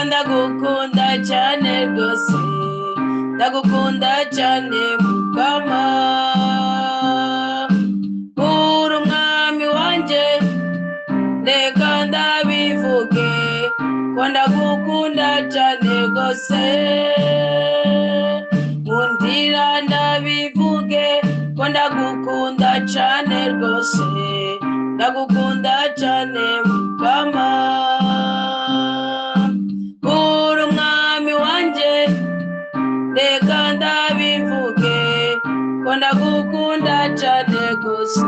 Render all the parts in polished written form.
ndagukunda cyane rwose, ndagukunda cyane mukama, uri umwami wanjye, reka ndabivuge ko ndagukunda cyane rwose, nkundira ndabivuge ko ndagukunda cyane rwose, ndagukunda cyane mukama, uri umwami wanjye, reka ndabivuge ko ndagukunda cyane rwose.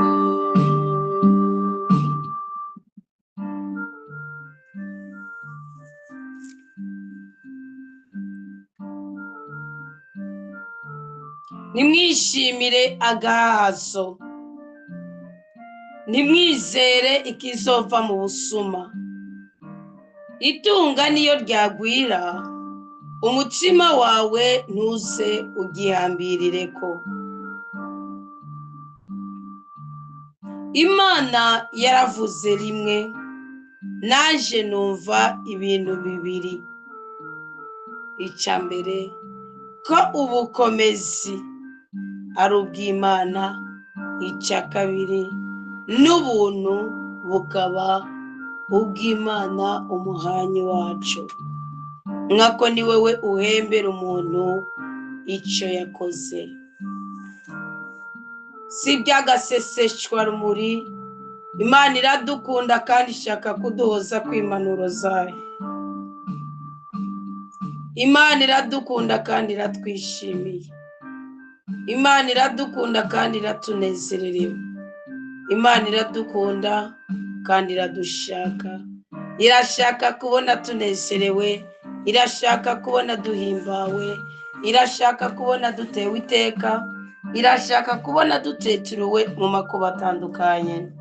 Nimwishimire agahazo, nimwizere ikizova mu busuma, itunga niyo ryagwira, umutima wawe ntuze ugihambirire ko. Imana yaravuze rimwe, naje numva ibintu bibiri. Icya mbere ko ubukomezi ari ubw'Imana, icya kabiri n'ubuntu bukaba ubw'Imana umuhanyi wacu, nkako ni wewe uhembera umuntu icyo yakoze. Si iby'agaseseshwa rumuri, Imana iradukunda kandi ishaka kuduhoza kw'impanuro zayo. Imana iradukunda kandi iratwishimiye. Imana iradukunda kandi iratunezererewe. Imana iradukunda kandi iradushaka. Irashaka kubona tunezerewe, irashaka kubona duhimbawe, irashaka kubona dutewe iteka, irashaka kubona duteturuwe mu makuba atandukanye.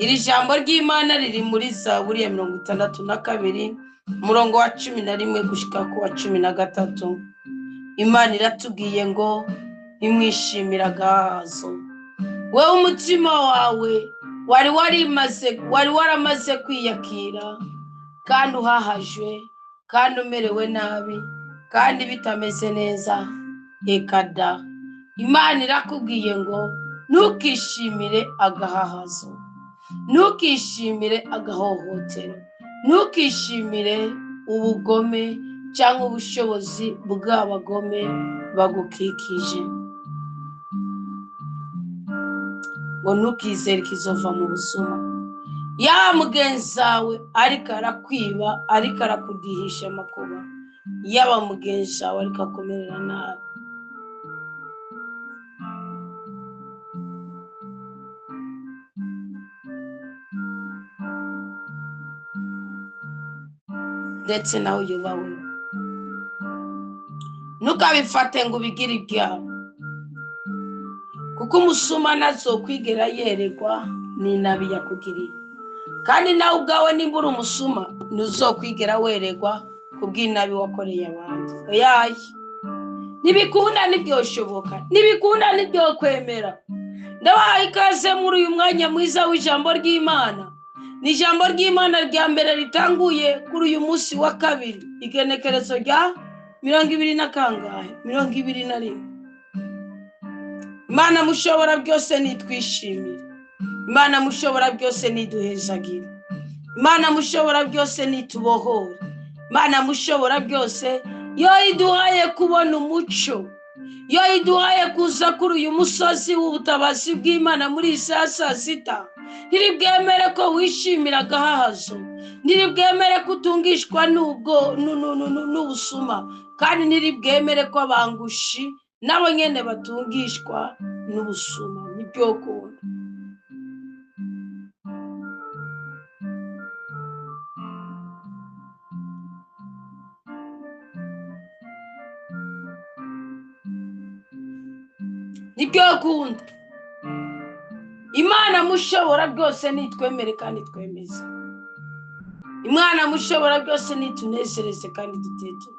Iri jambo ry'Imana riri muri Zaburi ya 62 umurongo wa 11 gushika ku wa 13. Imana iratubwiye ngo nimwishimira agahazo. Wewe umutima wawe wari waramaze kwiyakira kandi uhahajwe kandi umerewe nabi kandi bitameze neza, ekada Imana irakubwiye ngo ntukishimire agahahazo, ntukishimire agahohotero, ntukishimire ubugome cyangwa ubushobozi bw'abagome bagukikije, ngo ntukizere kizova mu busuma. Ya mugenzi wawe ariko arakwiba, ariko arakudihisha amakuba, yaba mugenzi wawe ariko akomerera nabi, ndetse nawe yubawe, ntukabifate ngo ubigire ibyawe, kuko umusuma ntazokwigera yeregwa n'inabi yakugiriye, kandi nawe ubwawe nimba uri umusuma ntuzokwigera weregwa kubw'inabi wakoreye abandi. Oyaye, ntibikunda ntibyoshoboka, ntibikunda ntibyokwemera. Ndabahaye ikaze muri uyu mwanya mwiza w'ijambo ry'Imana. Ni ijambo ry'Imana rya mbere ritanguye kuri uyu munsi wa kabiri, igenekerezo rya 21. Imana mushobora byose nitwishimira. Imana mushobora byose niduhezagira. Imana mushobora byose nitubohora. Imana mushobora byose yo iduhaye kubona umuco, yo iduhaye kuza kuri uyu musozi w'ubutabazi bw'Imana muri saa sita. Ntiribwemere ko wishimira agahahazo, ntiribwemere ko utungishwa n'ubusuma, kandi ntiribwemere ko abangushi nabo nyene batungishwa n'ubusuma. Nibyo kunda. Nibyo kunda. Imana mushobora byose nitwemere kandi twemeze. Imana mushobora byose nitunezereze kandi duteto.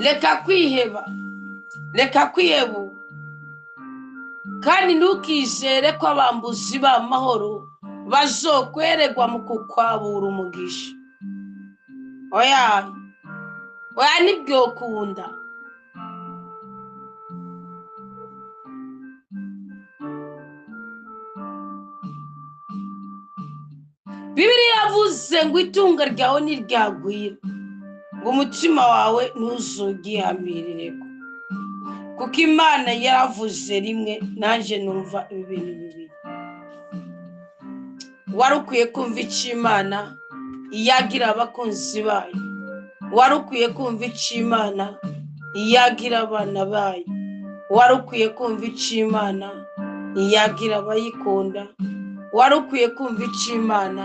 Reka kwiheba, reka kwihebu, kandi ntukizere ko abambuzi b'amahoro bazokweregwa mu kukwabura umugisha. Oya nibyo kunda. Bibiliya yavuze ngo itunga ryawe ntiryagwira, ngo umutima wawe ntuzugihamireko. Kuko Imana yaravuze rimwe, nanje numva ibintu bibiri. Wari ukwiye kumva icyo Imana iyagira abakunzi bayo. Wari ukwiye kumva icyo Imana iyagira abana bayo. Wari ukwiye kumva icyo Imana iyagira abayikunda. Wari ukwiye kumva icyo Imana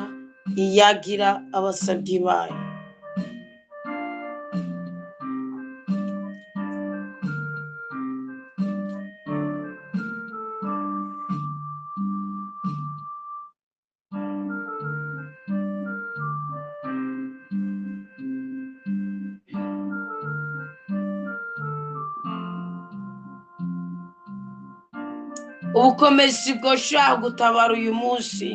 iyagira abasabyi bayo. Ubukomezi bwoshobora gutabara uyu munsi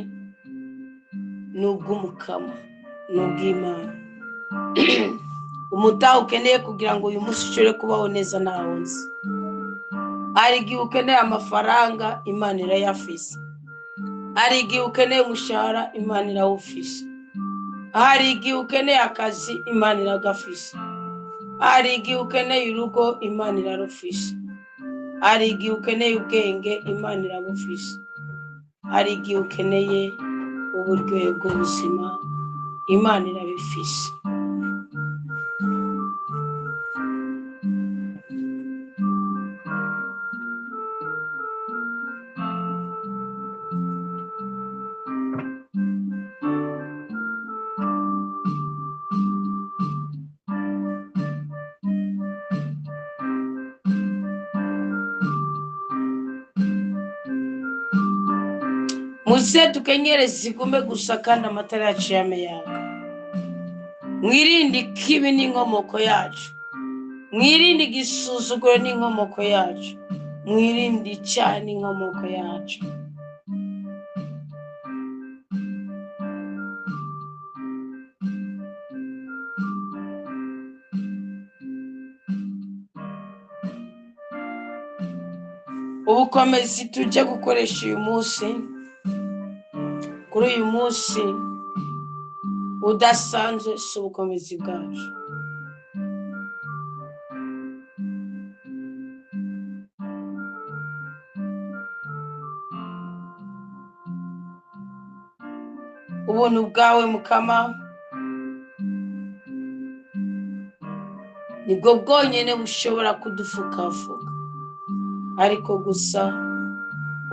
n'ubw'umukama, n'ubw'Imana. Umutaha ukeneye kugira ngo uyu munsi ushobore kubaho neza ntaho nzi. Hari igihe ukeneye amafaranga, Imana irayafise. Hari igihe ukeneye umushahara, Imana irawufise. Hari igihe ukeneye akazi, Imana iragafise. Hari igihe ukeneye urugo, Imana irarufise. Hari igihe ukeneye ubwenge, Imana irabufise. Hari igihe ukeneye uburyohe bw'ubuzima, Imana irabifise. Muze tukenyere zigume gusa kandi amatara yacu yameyaga. Mwirinde ikibi n'inkomoko yacu. Mwirinde igisuzuguro n'inkomoko yacu. Mwirinde icyaha n'inkomoko yacu. Ubukomezi tujye gukoresha uyu munsi, kuri uyu munsi udasanzwe, si ubukomezi bwacu. Ubuntu bwawe Mukama nibwo bwonyine bushobora kudufukafuka, ariko gusa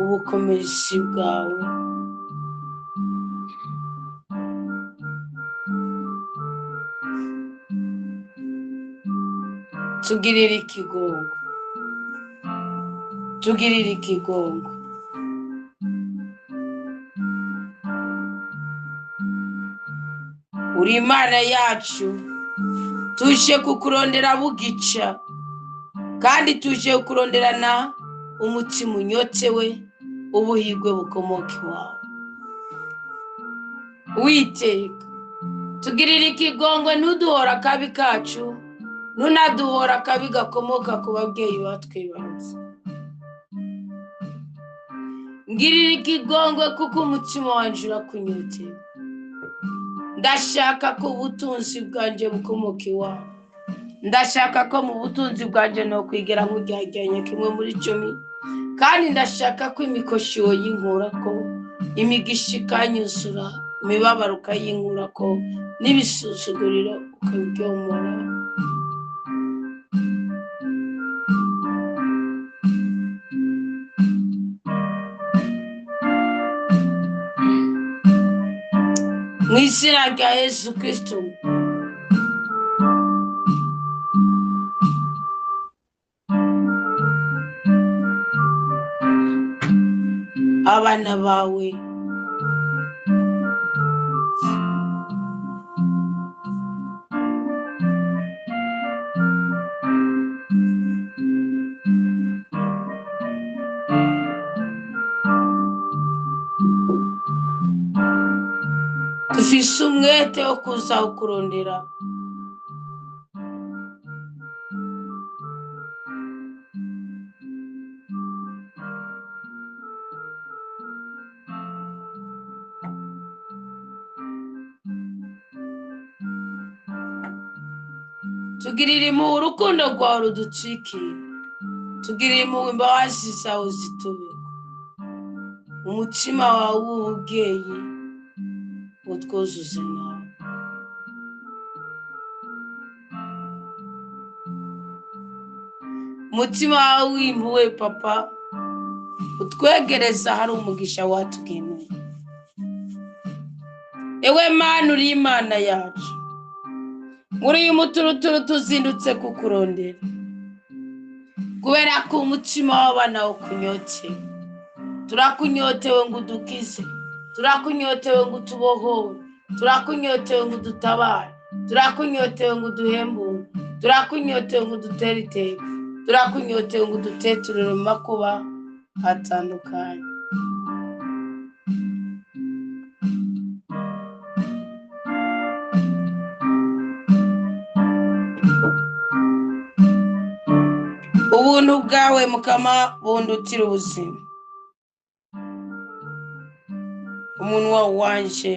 ubukomezi bwawe tugirire ikigongo, tugirire ikigongo. Uri Imana yacu, tuje kukurondera bugica, kandi tuje kukuronderana umutima unyotewe, ubuhigwe bukomoka iwawe. Uwiteka, tugirira ikigongwe, ntuduhora akabi kacu, ntunaduhora akabi gakomoka ku babyeyi batwibarutse. Ngirira ikigongwe kuko umutima wanje urakunyoteye. Ndashaka ko ubutunzi bwanje bukomoka iwawe. Ndashaka ko mu butunzi bwanje no kwigera nk'ujyajyanye kimwe muri 10, kandi ndashaka ko imikoshiyo y'inkura ko imigisha ikanyuzura, imibabaro ukayinkura ko n'ibisuzuguriro ukabyomora. Mu izina rya Yesu Kristo. Abana bawe dufise umwete wo kuza ukurondera. Tugirira impuhwe urukundo rwawe rudutwikira. Tugirira impuhwe imbabazi zawe zitubeko. Umutima wawe w'ububyeyi utwuzuze nawe. Umutima wawe w'impuhwe papa utwegereza hari umugisha watugeneye. Ewe Mana, uri Imana yacu. Muri uyu muturuturu tuzindutse kukurondera, kubera ko umutima w'abana ukunyoteye. Turakunyotewe ngo udukize, turakunyotewe ngo utubohore, turakunyotewe ngo udutabare, turakunyotewe ngo uduhembure, turakunyotewe ngo udutere iteka, turakunyotewe ngo uduteturire mu makuba hatandukanye. Ubuntu bwawe Mukama bundutira ubuzima. Umunwa wanje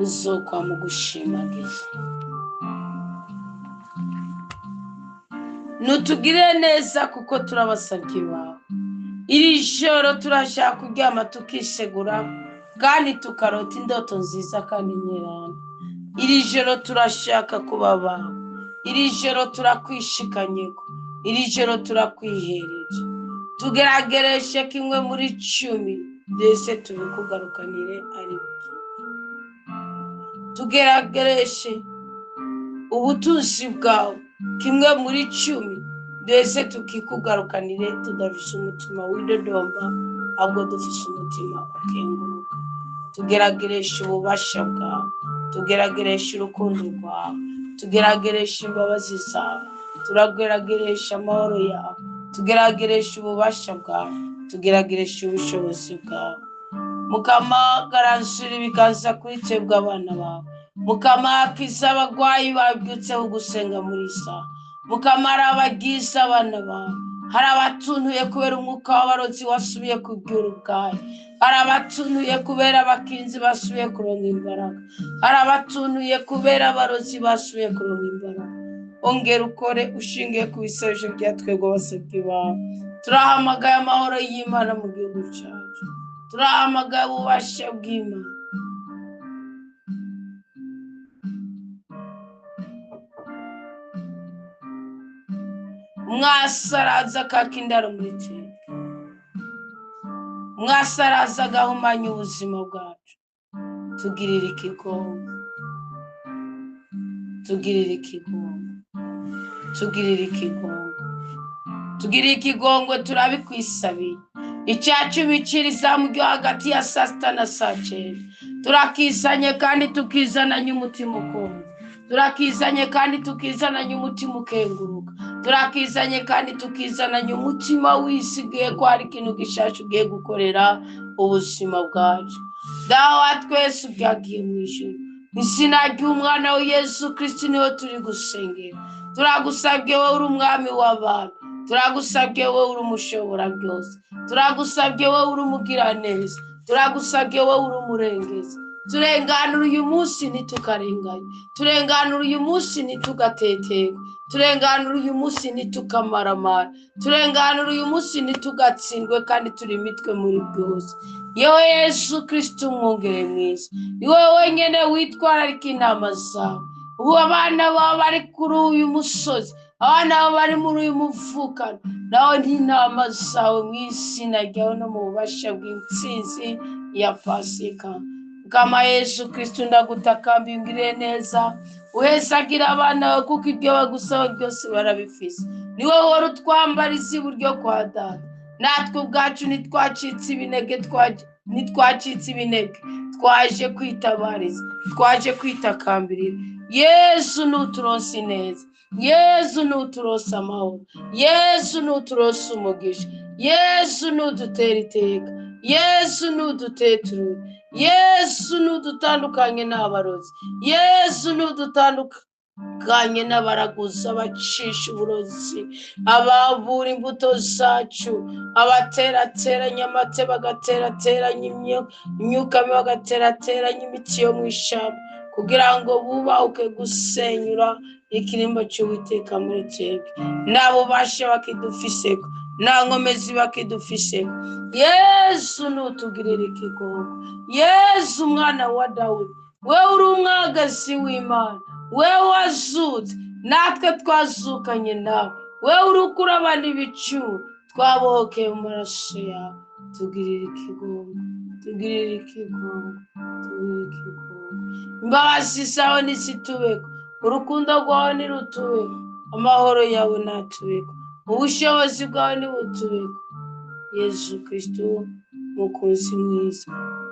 uzokwa mu gushimagiza. Nutugire neza kuko turabasabye bawe. Iri joro turashaka kuryama tukisegura kandi tukarota indoto nziza kandi nyerana. Iri joro turashaka kuba bawe. Iri joro turakwishikanyeko. Iri joro turakwihereje. Tugeragereshe kimwe muri 10 ndetse tubikugarukanire ari byo. Tugeragereshe ubutunzi bwawe kimwe muri 10 ndetse tukikugarukanire tudafise umutima w'idodomba, ahubwo dufise umutima ukenguruka. Tugeragereshe ububasha bwawe, tugeragereshe urukundo rwawe, tugeragereshe imbabazi zawe, turageragereshe amahoro yawe, tugeragereshe ububasha bwawe, tugeragereshe ubushobozi bwawe. Mukama, garansura ibiganza kuri twebwe abana bawe. Mukama, akiza abagwayi babyutseho gusenga muri saha. Mukama, arabagize abana bawe. Hari abatuntuye kubera umwuka w'abarozi wasubiye kubyura ubwayo. Hari abatuntuye kubera abakinzi basubiye kuronka imbaraga. Hari abatuntuye kubera abarozi basubiye kuronka imbaraga. Ongera ukore ushingiye ku bisoje bya twebwe abasabyi bawe. Turahamagaye amahoro y'Imana mu gihugu cyacu. Turahamagaye ububasha bw'Imana. Mwasaraza kakindaro muri twe. Mwasaraza gahumanya ubuzima bwacu. Tugirira ikigongwe. Tugirira ikigongwe. Tugirira ikigongwe. Tugirira ikigongwe turabikwisabiye. Icyacu biciriza mu ryo hagati ya 6 na 7. Turakizanye kandi tukizananye umutima ukunda. Turakizanye kandi tukizananye umutima ukenguruka. turakizanye kandi tukizananye umutima wisigiye ko hari ikintu gishasha ugiye gukorera ubuzima bwacu. Dawa twese ubyagiye mu ijuru, izina ry'umwana wa Yesu Kristo niho turi gusengera. Turagusabye wowe uri umwami w'abantu, turagusabye wowe uri umushobora byose, turagusabye wowe uri umugiraneza, turagusabye wowe uri umurengezi. Turenganura uyu munsi ntitukarenganye, turenganura uyu munsi ntitugateterwe, turenganura uyu munsi ntitukamara, turenganura uyu munsi ntitugatsindwe kandi turi imitwe muri byose. Yewe Yesu Kristo umwungere mwiza, ni wowe wenyine witwararika inama zawe. Ubu abana bawe bari kuri uyu musozi, abana bawe bari muri uyu muvukano, nawe n'inama zawe mu izina ryawe no mu bubasha bw'intsinzi ya Pasika. Kama Yesu Kristo ndagutakambira ungirire neza, uhezagira abana bawe kuko ibyo bagusaba byose barabifise. Ni wowe wari utwambariza iburyo kwa Data, natwe ubwacu ntitwacitse ibinege, twaje kwitabariza, twaje kwitakambirira. Yesu nuturonse neza, Yesu nuturonse amahoro, Yesu nuturonse umugisha, Yesu nudutera iteka, Yesu nuduteturure, Yesu nudutandukanye n'abarozi, Yesu nudutandukanye n'abaraguza abacisha uburozi, ababura imbuto zacu, abaterateranya amate bagaterateranya imyuka mibi bagaterateranya imiti yo mu ishyamba, kugira ngo bubahuke gusenyura ikirimba cy'Uwiteka muri twebwe. Nta bubasha bakidufiseko, nta nkomezi bakidufiseko. Yesu nutugirire ikigongo, Yesu umwana wa Dawudi, wewe uri umwagazi w'Imana, wewe wazutse natwe twazukanye nawe, wewe uri ukura abandi ibicuro, twabohokeye mu maraso yawe. Tugirire ikigongo, tugirire ikigongo, tugirire ikigongo. Imbabazi zawe nizitubeko, urukundo rwawe nirutubeko, amahoro yawe natubeko, ubushobozi bwawe nibutubeko. Yesu Kristo mukunzi mwiza,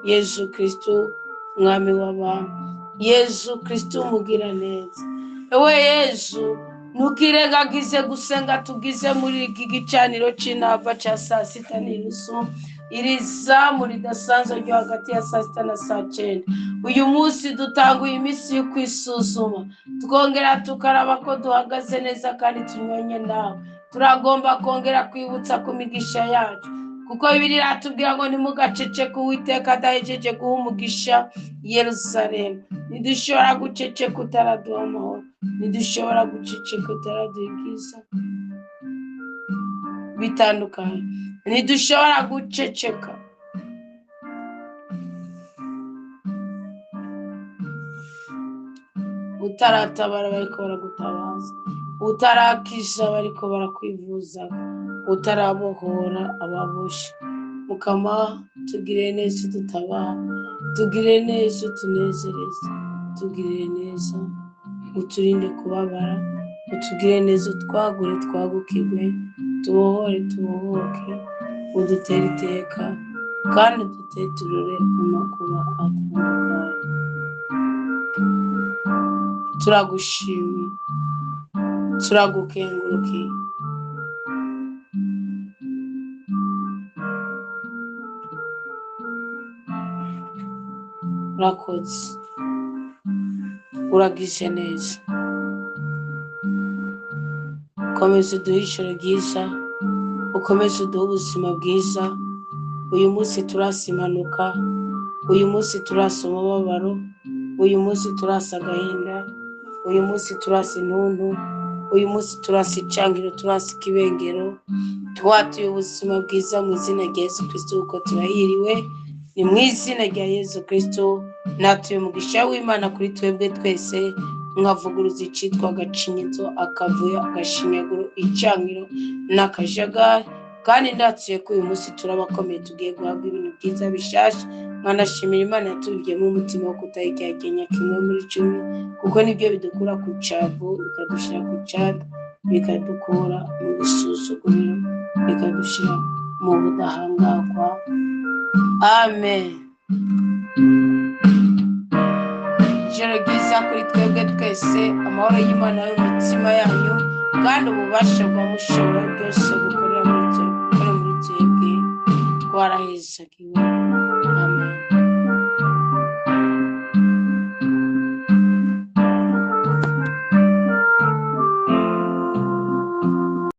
Yesu Kristo mwami w'abantu, Yesu Kristo umugira neza. Ewe Yesu, ntukirengagize gusenga tugize muri iki gicaniro c'inava ca 6:30, iri zamu ridasanzwe ryo hagati ya 6 na 9. Uyu munsi dutanguye iminsi yo kwisuzuma, twongera tukaraba ko duhagaze neza kandi tunyonye nawe. Turagomba kongera kwibutsa ku migisha yacu, kuko Bibiliya iratubwira ngo ntimugaceceke Uwiteka adahejeje guha umugisha Yerusalemu. Ntidushobora guceceka utaraduha amahoro, ntidushobora guceceka utaraduha ibyiza bitandukanye, ntidushobora guceceka utaratabara bariko baragutabaza, utarakisha bariko barakwivuza, utarabohora ababoshe. Mukama tugirire neza udutabara, tugirire neza utunezereze, tugirire neza uturinde kubabara, utugirire neza utwagure twagukirwe, tubohore tubohoke, udutere iteka kandi uduteturure mu makuba atandukanye. Turagushimiye, turagukengurukiye. Urakoze, uragize neza. Ukomeze uduhe ijoro ryiza, ukomeze uduhe ubuzima bwiza. Uyu munsi turasa impanuka, uyu munsi turasa umubabaro, uyu munsi turasa agahinda, uyu munsi turasa intuntu, uyu munsi turasa icangiro, turasa ikibengero. Twatuye ubuzima bwiza mu izina rya Yesu Kristo, kuko turahiriwe. Ni mu izina rya Yesu Kristo natuye umugisha w'Imana kuri twebwe twese, nkavuguruza icitwa agacinyizo, akavuyo, agashinyaguro, icangiro n'akajagari. Kandi ndatuye ko uyu munsi turabakomeye, tugiye guhabwa ibintu byiza bishasha. Nkanashimira Imana yatubigiyemo umutima wo kutayigegenya kimwe muri 10, kuko nibyo bidukura ku cavu bikadushira ku canda, bikadukura mu gusuzuguriro, bikadushira mu budahangarwa. Amen. Ijoro ryiza kuri twebwe twese, amahoro y'Imana yo mu mitima yanyu kandi ububasha bwa mushobora byose bukorera muri twebwe twarahezagiwe.